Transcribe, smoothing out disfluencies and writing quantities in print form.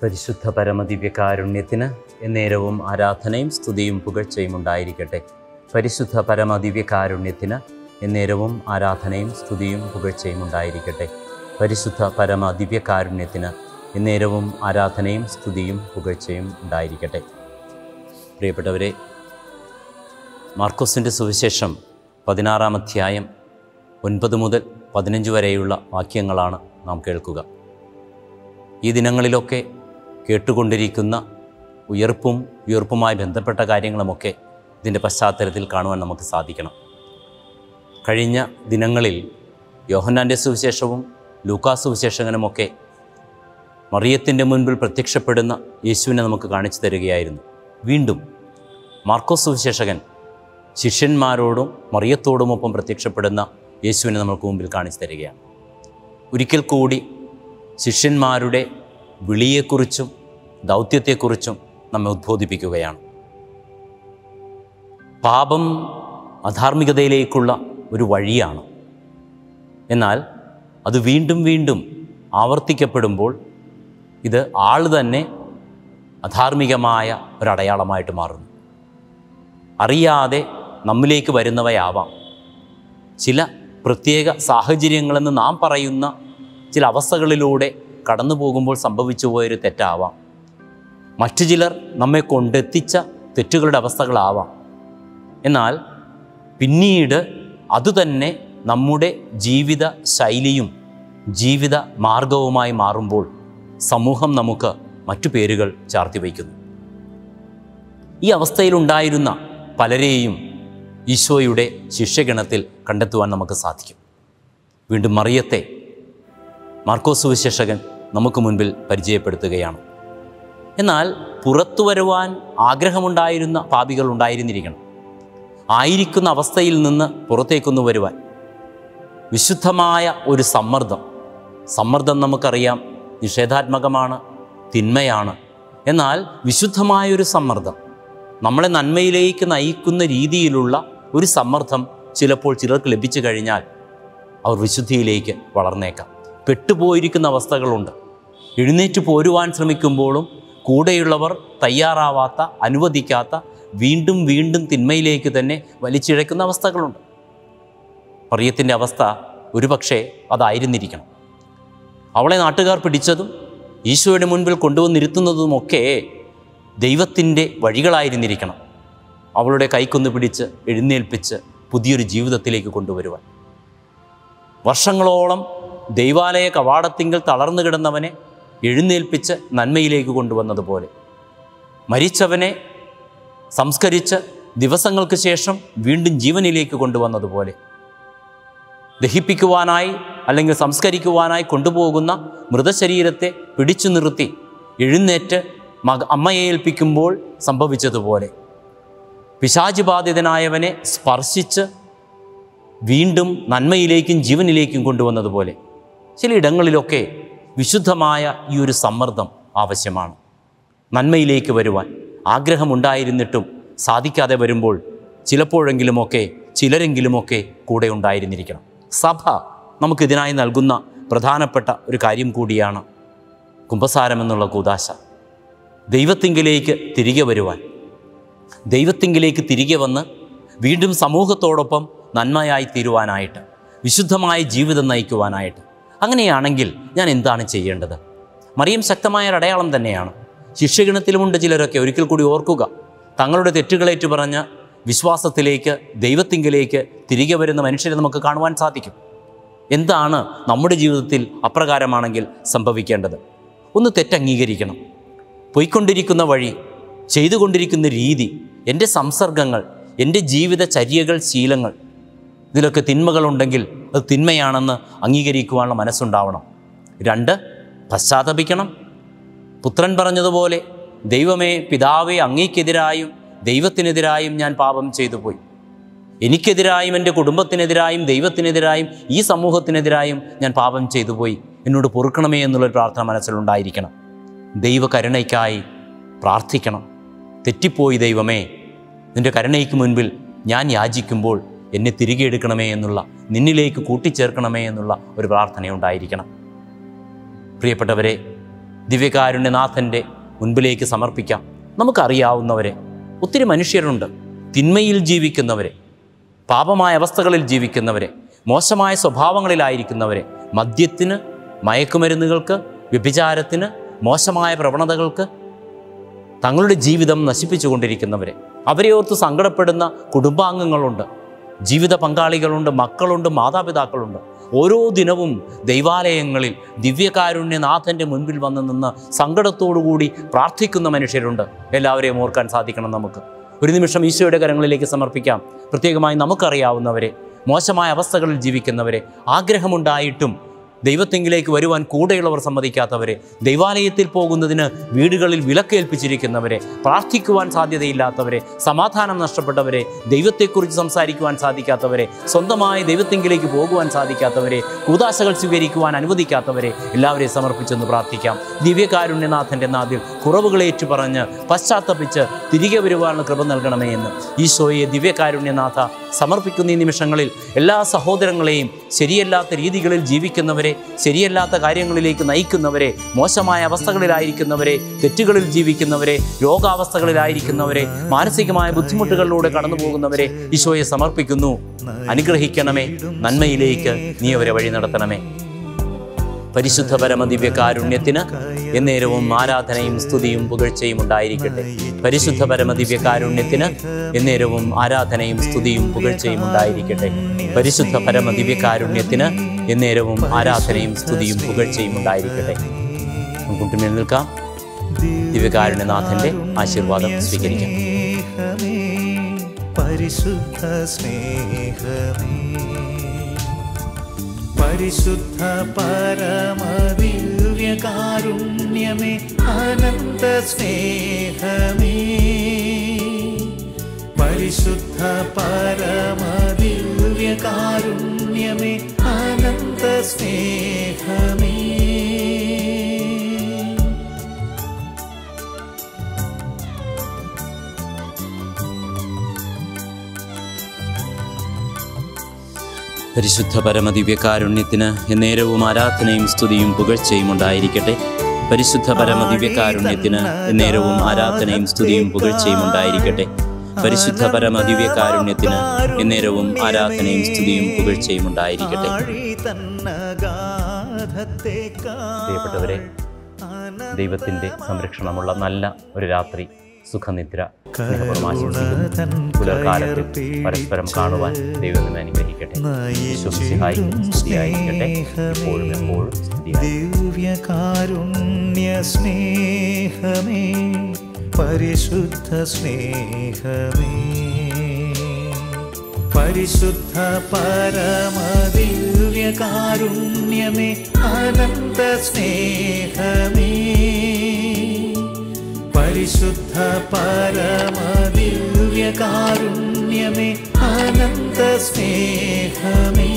പരിശുദ്ധ പരമദിവ്യകാരുണ്യത്തിന് എന്നേരവും ആരാധനയും സ്തുതിയും പുകഴ്ചയും ഉണ്ടായിരിക്കട്ടെ. പരിശുദ്ധ പരമദിവ്യകാരുണ്യത്തിന് എന്നേരവും ആരാധനയും സ്തുതിയും പുകഴ്ചയും ഉണ്ടായിരിക്കട്ടെ. പരിശുദ്ധ പരമദിവ്യകാരുണ്യത്തിന് എന്നേരവും ആരാധനയും സ്തുതിയും പുകഴ്ചയും ഉണ്ടായിരിക്കട്ടെ. പ്രിയപ്പെട്ടവരെ, മാർക്കോസിൻ്റെ സുവിശേഷം 16-ാം അധ്യായം 9 മുതൽ 15 വരെയുള്ള വാക്യങ്ങളാണ് നാം കേൾക്കുക. ഈ ദിനങ്ങളിലൊക്കെ കേട്ടുകൊണ്ടിരിക്കുന്ന ഉയർപ്പുമായി ബന്ധപ്പെട്ട കാര്യങ്ങളുമൊക്കെ ഇതിൻ്റെ പശ്ചാത്തലത്തിൽ കാണുവാൻ നമുക്ക് സാധിക്കണം. കഴിഞ്ഞ ദിനങ്ങളിൽ യോഹന്നാൻ്റെ സുവിശേഷവും ലൂക്കാസ് സുവിശേഷകനുമൊക്കെ മറിയത്തിൻ്റെ മുൻപിൽ പ്രത്യക്ഷപ്പെടുന്ന യേശുവിനെ നമുക്ക് കാണിച്ചു തരികയായിരുന്നു. വീണ്ടും മാർക്കോസ് സുവിശേഷകൻ ശിഷ്യന്മാരോടും മറിയത്തോടുമൊപ്പം പ്രത്യക്ഷപ്പെടുന്ന യേശുവിനെ നമുക്ക് മുമ്പിൽ കാണിച്ചു തരികയാണ്. ഒരിക്കൽ കൂടി ശിഷ്യന്മാരുടെ വിളിയെക്കുറിച്ചും ദൗത്യത്തെക്കുറിച്ചും നമ്മെ ഉദ്ബോധിപ്പിക്കുകയാണ്. പാപം അധാർമികതയിലേക്കുള്ള ഒരു വഴിയാണ്. എന്നാൽ അത് വീണ്ടും വീണ്ടും ആവർത്തിക്കപ്പെടുമ്പോൾ ഇത് ആൾ തന്നെ അധാർമികമായ ഒരടയാളമായിട്ട് മാറുന്നു. അറിയാതെ നമ്മിലേക്ക് വരുന്നവയാവാം. ചില പ്രത്യേക സാഹചര്യങ്ങളെന്ന് നാം പറയുന്ന ചില അവസ്ഥകളിലൂടെ കടന്നു പോകുമ്പോൾ സംഭവിച്ചു പോയൊരു തെറ്റാവാം. മറ്റു ചിലർ നമ്മെ കൊണ്ടെത്തിച്ച തെറ്റുകളുടെ അവസ്ഥകളാവാം. എന്നാൽ പിന്നീട് അതുതന്നെ നമ്മുടെ ജീവിത ശൈലിയും ജീവിത മാർഗവുമായി മാറുമ്പോൾ സമൂഹം നമുക്ക് മറ്റു പേരുകൾ ചാർത്തിവയ്ക്കുന്നു. ഈ അവസ്ഥയിലുണ്ടായിരുന്ന പലരെയും ഈശോയുടെ ശിഷ്യഗണത്തിൽ കണ്ടെത്തുവാൻ നമുക്ക് സാധിക്കും. വീണ്ടും മറിയത്തെ മാർക്കോസ് സുവിശേഷകൻ നമുക്ക് മുൻപിൽ പരിചയപ്പെടുത്തുകയാണ്. എന്നാൽ പുറത്തു വരുവാൻ ആഗ്രഹമുണ്ടായിരുന്ന പാപികൾ ഉണ്ടായിരുന്നിരിക്കണം. ആയിരിക്കുന്ന അവസ്ഥയിൽ നിന്ന് പുറത്തേക്കൊന്നു വരുവാൻ വിശുദ്ധമായ ഒരു സമ്മർദ്ദം നമുക്കറിയാം, നിഷേധാത്മകമാണ്, തിന്മയാണ്. എന്നാൽ വിശുദ്ധമായൊരു സമ്മർദ്ദം, നമ്മളെ നന്മയിലേക്ക് നയിക്കുന്ന രീതിയിലുള്ള ഒരു സമ്മർദ്ദം ചിലപ്പോൾ ചിലർക്ക് ലഭിച്ചു കഴിഞ്ഞാൽ അവർ വിശുദ്ധിയിലേക്ക് വളർന്നേക്കാം. പെട്ടുപോയിരിക്കുന്ന അവസ്ഥകളുണ്ട്. എഴുന്നേറ്റ് പോരുവാൻ ശ്രമിക്കുമ്പോഴും കൂടെയുള്ളവർ തയ്യാറാവാത്ത, അനുവദിക്കാത്ത, വീണ്ടും വീണ്ടും തിന്മയിലേക്ക് തന്നെ വലിച്ചിഴക്കുന്ന അവസ്ഥകളുണ്ട്. മറിയത്തിൻ്റെ അവസ്ഥ ഒരുപക്ഷെ അതായിരുന്നിരിക്കണം. അവളെ നാട്ടുകാർ പിടിച്ചതും ഈശോയുടെ മുൻപിൽ കൊണ്ടുവന്നിരുത്തുന്നതുമൊക്കെ ദൈവത്തിൻ്റെ വഴികളായിരുന്നിരിക്കണം. അവളുടെ കൈക്കൊന്ന് പിടിച്ച് എഴുന്നേൽപ്പിച്ച് പുതിയൊരു ജീവിതത്തിലേക്ക് കൊണ്ടുവരുവാൻ. വർഷങ്ങളോളം ദൈവാലയ കവാടത്തിങ്കൽ തളർന്നു കിടന്നവനെ എഴുന്നേൽപ്പിച്ച് നന്മയിലേക്ക് കൊണ്ടുവന്നതുപോലെ, മരിച്ചവനെ സംസ്കരിച്ച് ദിവസങ്ങൾക്ക് ശേഷം വീണ്ടും ജീവനിലേക്ക് കൊണ്ടുവന്നതുപോലെ, ദഹിപ്പിക്കുവാനായി അല്ലെങ്കിൽ സംസ്കരിക്കുവാനായി കൊണ്ടുപോകുന്ന മൃതശരീരത്തെ പിടിച്ചു നിർത്തി എഴുന്നേറ്റ് അമ്മയെ ഏൽപ്പിക്കുമ്പോൾ സംഭവിച്ചതുപോലെ, പിശാച് ബാധിതനായവനെ സ്പർശിച്ച് വീണ്ടും നന്മയിലേക്കും ജീവനിലേക്കും കൊണ്ടുവന്നതുപോലെ, ചിലയിടങ്ങളിലൊക്കെ വിശുദ്ധമായ ഈ ഒരു സമ്മർദ്ദം ആവശ്യമാണ്. നന്മയിലേക്ക് വരുവാൻ ആഗ്രഹമുണ്ടായിരുന്നിട്ടും സാധിക്കാതെ വരുമ്പോൾ ചിലപ്പോഴെങ്കിലുമൊക്കെ ചിലരെങ്കിലുമൊക്കെ കൂടെ ഉണ്ടായിരുന്നിരിക്കണം. സഭ നമുക്കിതിനായി നൽകുന്ന പ്രധാനപ്പെട്ട ഒരു കാര്യം കൂടിയാണ് കുമ്പസാരമെന്നുള്ള കൂദാശ. ദൈവത്തിങ്കിലേക്ക് തിരികെ വരുവാൻ, ദൈവത്തിങ്കിലേക്ക് തിരികെ വന്ന് വീണ്ടും സമൂഹത്തോടൊപ്പം നന്മയായി തീരുവാനായിട്ട്, വിശുദ്ധമായ ജീവിതം നയിക്കുവാനായിട്ട്. അങ്ങനെയാണെങ്കിൽ ഞാൻ എന്താണ് ചെയ്യേണ്ടത്? മറിയം ശക്തമായ ഒരു അടയാളം തന്നെയാണ്. ശിഷ്യഗണത്തിലുമുണ്ട് ചിലരൊക്കെ. ഒരിക്കൽ കൂടി ഓർക്കുക, തങ്ങളുടെ തെറ്റുകളേറ്റു പറഞ്ഞ് വിശ്വാസത്തിലേക്ക്, ദൈവത്തിങ്കിലേക്ക് തിരികെ വരുന്ന മനുഷ്യരെ നമുക്ക് കാണുവാൻ സാധിക്കും. എന്താണ് നമ്മുടെ ജീവിതത്തിൽ അപ്രകാരമാണെങ്കിൽ സംഭവിക്കേണ്ടത്? ഒന്ന് തെറ്റംഗീകരിക്കണം. പോയിക്കൊണ്ടിരിക്കുന്ന വഴി, ചെയ്തുകൊണ്ടിരിക്കുന്ന രീതി, എൻ്റെ സംസർഗങ്ങൾ, എൻ്റെ ജീവിതചര്യകൾ, ശീലങ്ങൾ, ഇതിലൊക്കെ തിന്മകളുണ്ടെങ്കിൽ അത് തിന്മയാണെന്ന് അംഗീകരിക്കുവാനുള്ള മനസ്സുണ്ടാവണം. 2, പശ്ചാത്തപിക്കണം. പുത്രൻ പറഞ്ഞതുപോലെ, ദൈവമേ, പിതാവേ, അങ്ങേക്കെതിരായും ദൈവത്തിനെതിരായും ഞാൻ പാപം ചെയ്തു പോയി. എനിക്കെതിരായും എൻ്റെ കുടുംബത്തിനെതിരായും ദൈവത്തിനെതിരായും ഈ സമൂഹത്തിനെതിരായും ഞാൻ പാപം ചെയ്തു പോയി. എന്നോട് പൊറുക്കണമേ എന്നുള്ളൊരു പ്രാർത്ഥന മനസ്സിലുണ്ടായിരിക്കണം. ദൈവകരുണയ്ക്കായി പ്രാർത്ഥിക്കണം. തെറ്റിപ്പോയി ദൈവമേ, നിൻ്റെ കരുണയ്ക്ക് മുൻപിൽ ഞാൻ യാചിക്കുമ്പോൾ എന്നെ തിരികെ എടുക്കണമേ എന്നുള്ള, നിന്നിലേക്ക് കൂട്ടിച്ചേർക്കണമേ എന്നുള്ള ഒരു പ്രാർത്ഥനയുണ്ടായിരിക്കണം. പ്രിയപ്പെട്ടവരെ, ദിവ്യകാരുണ്യനാഥൻ്റെ മുൻപിലേക്ക് സമർപ്പിക്കാം. നമുക്കറിയാവുന്നവരെ ഒത്തിരി മനുഷ്യരുണ്ട്, തിന്മയിൽ ജീവിക്കുന്നവരെ, പാപമായ അവസ്ഥകളിൽ ജീവിക്കുന്നവരെ, മോശമായ സ്വഭാവങ്ങളിലായിരിക്കുന്നവരെ, മദ്യത്തിന്, മയക്കുമരുന്നുകൾക്ക്, വ്യഭിചാരത്തിന്, മോശമായ പ്രവണതകൾക്ക് തങ്ങളുടെ ജീവിതം നശിപ്പിച്ചുകൊണ്ടിരിക്കുന്നവരെ, അവരെ ഓർത്ത് സങ്കടപ്പെടുന്ന കുടുംബാംഗങ്ങളുണ്ട്, ജീവിത പങ്കാളികളുണ്ട്, മക്കളുണ്ട്, മാതാപിതാക്കളുണ്ട്. ഓരോ ദിനവും ദൈവാലയങ്ങളിൽ ദിവ്യകാരുണ്യനാഥൻ്റെ മുൻപിൽ വന്ന് നിന്ന് സങ്കടത്തോടുകൂടി പ്രാർത്ഥിക്കുന്ന മനുഷ്യരുണ്ട്. എല്ലാവരെയും ഓർക്കാൻ സാധിക്കണം നമുക്ക്. ഒരു നിമിഷം ഈശോയുടെ കരങ്ങളിലേക്ക് സമർപ്പിക്കാം. പ്രത്യേകമായി നമുക്കറിയാവുന്നവരെ, മോശമായ അവസ്ഥകളിൽ ജീവിക്കുന്നവരെ, ആഗ്രഹമുണ്ടായിട്ടും ദൈവത്തെങ്കിലേക്ക് വരുവാൻ കൂടെയുള്ളവർ സമ്മതിക്കാത്തവരെ, ദൈവാലയത്തിൽ പോകുന്നതിന് വീടുകളിൽ വിലക്കേൽപ്പിച്ചിരിക്കുന്നവരെ, പ്രാർത്ഥിക്കുവാൻ സാധ്യതയില്ലാത്തവരെ, സമാധാനം നഷ്ടപ്പെട്ടവരെ, ദൈവത്തെക്കുറിച്ച് സംസാരിക്കുവാൻ സാധിക്കാത്തവരെ, സ്വന്തമായി ദൈവത്തെങ്കിലേക്ക് പോകുവാൻ സാധിക്കാത്തവരെ, കൂദാശകൾ സ്വീകരിക്കുവാൻ അനുവദിക്കാത്തവരെ എല്ലാവരെയും സമർപ്പിച്ചെന്ന് പ്രാർത്ഥിക്കാം. ദിവ്യകാരുണ്യനാഥൻ്റെ നാഥിൽ കുറവുകളേറ്റു പറഞ്ഞ് പശ്ചാത്തപിച്ച് തിരികെ വരുവാനുള്ള കൃപ നൽകണമേ എന്ന് ഈശോയെ ദിവ്യകാരുണ്യനാഥ സമർപ്പിക്കുന്ന ഈ നിമിഷങ്ങളിൽ എല്ലാ സഹോദരങ്ങളെയും ശരിയല്ലാത്ത രീതികളിൽ ജീവിക്കുന്നവരെ, ശരിയല്ലാത്ത കാര്യങ്ങളിലേക്ക് നയിക്കുന്നവരെ, മോശമായ അവസ്ഥകളിലായിരിക്കുന്നവരെ, തെറ്റുകളിൽ ജീവിക്കുന്നവരെ, രോഗാവസ്ഥകളിലായിരിക്കുന്നവരെ, മാനസികമായ ബുദ്ധിമുട്ടുകളിലൂടെ കടന്നു പോകുന്നവരെ ഈശോയെ സമർപ്പിക്കുന്നു. അനുഗ്രഹിക്കണമേ, നന്മയിലേക്ക് നീ അവരെ വഴി നടത്തണമേ. പരിശുദ്ധ പരമദിവ്യകാരുണ്യത്തിന് എന്നേരവും ആരാധനയും സ്തുതിയും പുകഴ്ചയും ഉണ്ടായിരിക്കട്ടെ. പരിശുദ്ധ പരമദിവ്യകാരുണ്യത്തിന് എന്നേരവും ആരാധനയും സ്തുതിയും പുകഴ്ചയും ഉണ്ടായിരിക്കട്ടെ. പരിശുദ്ധ പരമദിവ്യകാരുണ്യത്തിന് എന്നേരവും ആരാധനയും സ്തുതിയും പുകഴ്ചയും ഉണ്ടായിരിക്കട്ടെ. കൂട്ടുമേൽ നിൽക്കാം. ദിവ്യകാരുണ്യനാഥൻ്റെ ആശീർവാദം സ്വീകരിക്കാം. പരിശുദ്ധ സ്നേഹമേ, പരിശുദ്ധ പരമദിവ്യകാരുണ്യമേ, അനന്ത സ്നേഹമേ, പരിശുദ്ധ പരമദിവ്യകാരുണ്യമേ, അനന്ത സ്നേഹമേ. പരിശുദ്ധ പരമദിവ്യകാരുണ്യത്തിന് എന്നേരവും ആരാധനയും സ്തുതിയും പുകഴ്ചയും ഉണ്ടായിരിക്കട്ടെ. പരിശുദ്ധ പരമദിവ്യകാരുണ്യത്തിന് എന്നേരവും ആരാധനയും സ്തുതിയും പുകഴ്ചയും ഉണ്ടായിരിക്കട്ടെ. പരിശുദ്ധ പരമദിവ്യകാരുണ്യത്തിന് എന്നേരവും ആരാധനയും സ്തുതിയും പുകഴ്ചയും ഉണ്ടായിരിക്കട്ടെ. പ്രിയപ്പെട്ടവരെ, ദൈവത്തിൻ്റെ സംരക്ഷണമുള്ള നല്ല ഒരു രാത്രി, സുഖനിദ്ര സ്നേഹപൂർവ്വം ആശംസിക്കുന്നു. പുലർക്കാലത്തിൽ പരസ്പരം കാണുവാൻ ദൈവം നമ്മെ അനുഗ്രഹിക്കട്ടെ. സ്തുതിയായിരിക്കട്ടെ, എപ്പോഴും എപ്പോഴും ദിവ്യകാരുണ്യ സ്നേഹമേ, പരിശുദ്ധ സ്നേഹമേ, പരിശുദ്ധ പരമദിവ്യകാരുണ്യമേ, അനന്ത സ്നേഹമേ, പരിശുദ്ധ പരമദിവ്യകാരുണ്യമേ, അനന്ത സ്നേഹമേ.